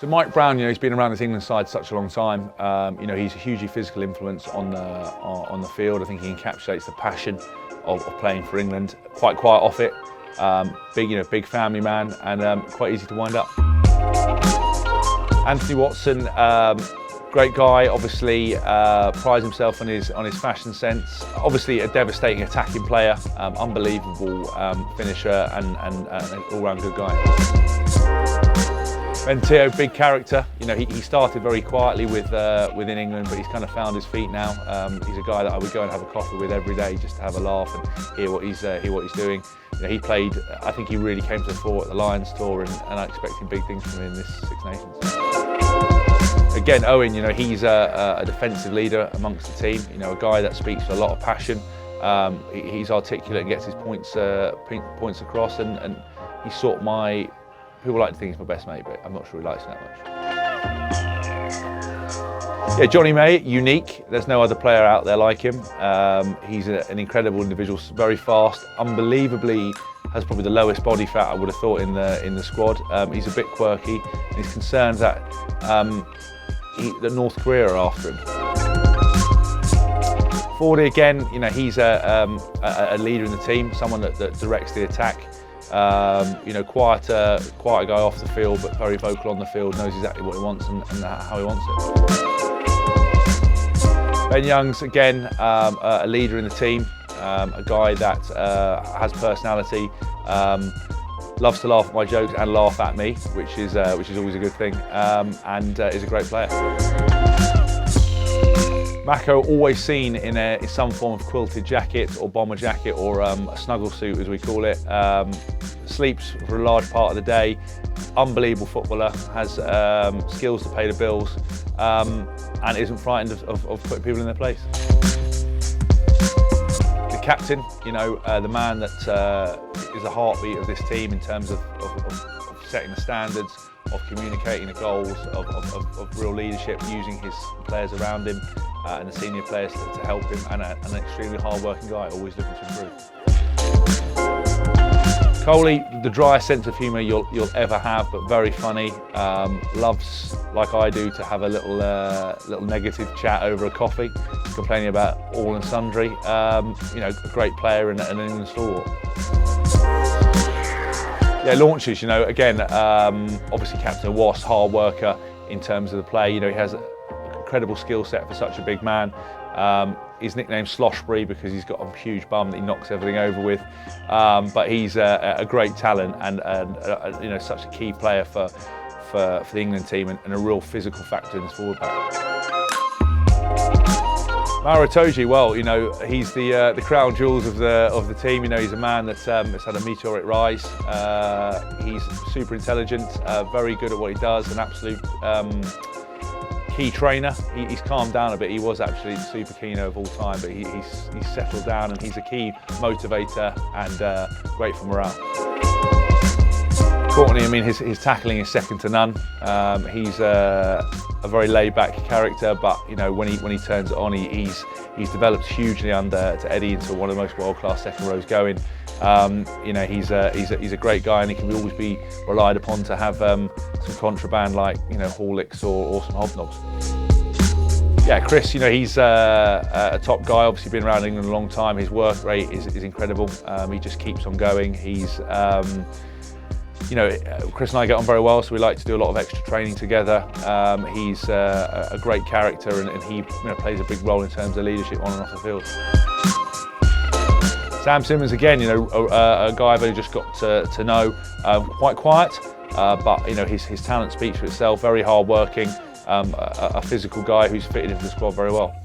So Mike Brown, he's been around this England side such a long time. He's a hugely physical influence on the field. I think he encapsulates the passion of playing for England. Quite quiet off it. Big family man, and quite easy to wind up. Anthony Watson, great guy. Obviously, prides himself on his fashion sense. Obviously, a devastating attacking player, unbelievable finisher, and an all-round good guy. Ben Teo, big character. He started very quietly within England, but he's kind of found his feet now. He's a guy that I would go and have a coffee with every day just to have a laugh and hear what he's doing. He played. I think he really came to the fore at the Lions tour, and I'm expecting big things from him in this Six Nations. Again, Owen, he's a defensive leader amongst the team. A guy that speaks with a lot of passion. He's articulate and gets his points across, and he's sort of my. People like to think he's my best mate, but I'm not sure he likes it that much. Yeah, Johnny May, unique. There's no other player out there like him. He's an incredible individual, very fast, unbelievably has probably the lowest body fat I would have thought in the squad. He's a bit quirky, and he's concerned that North Korea are after him. Fordy again, he's a leader in the team, someone that directs the attack. Quiet guy off the field, but very vocal on the field, knows exactly what he wants and how he wants it. Ben Youngs, again, a leader in the team, a guy that has personality, loves to laugh at my jokes and laugh at me, which is always a good thing, and is a great player. Mako, always seen in some form of quilted jacket or bomber jacket or a snuggle suit, as we call it. Sleeps for a large part of the day. Unbelievable footballer, has skills to pay the bills, and isn't frightened of putting people in their place. The captain, the man that is the heartbeat of this team in terms of setting the standards, of communicating the goals, of real leadership, using his players around him and the senior players to help him, and an extremely hard-working guy, always looking to improve. Coley, the driest sense of humour you'll ever have, but very funny. Loves, like I do, to have a little negative chat over a coffee, complaining about all and sundry. A great player and an England stalwart. Yeah, launches, again, obviously captain of Wasps, hard worker in terms of the play. He has an incredible skill set for such a big man. He's nicknamed Sloshbury because he's got a huge bum that he knocks everything over with. But he's a great talent and such a key player for the England team and a real physical factor in this forward pack. MARO ITOJE, well, he's the crown jewels of the team. He's a man that's had a meteoric rise. He's super intelligent, very good at what he does, an absolute key trainer. He's calmed down a bit. He was actually super keener of all time, but he's settled down, and he's a key motivator and great for morale. Courtney, his tackling is second to none. He's a very laid-back character, but when he turns it on, he's developed hugely under to Eddie into one of the most world-class second rows going. He's a great guy, and he can always be relied upon to have some contraband like Horlicks or some hobnobs. Yeah, Chris, he's a top guy. Obviously been around England a long time. His work rate is incredible. He just keeps on going. He's Chris and I get on very well, so we like to do a lot of extra training together. He's a great character, and he plays a big role in terms of leadership on and off the field. Sam Simmonds, again, a guy I've only just got to know, quite quiet, but his talent speaks for itself, very hard working, a physical guy who's fitted into the squad very well.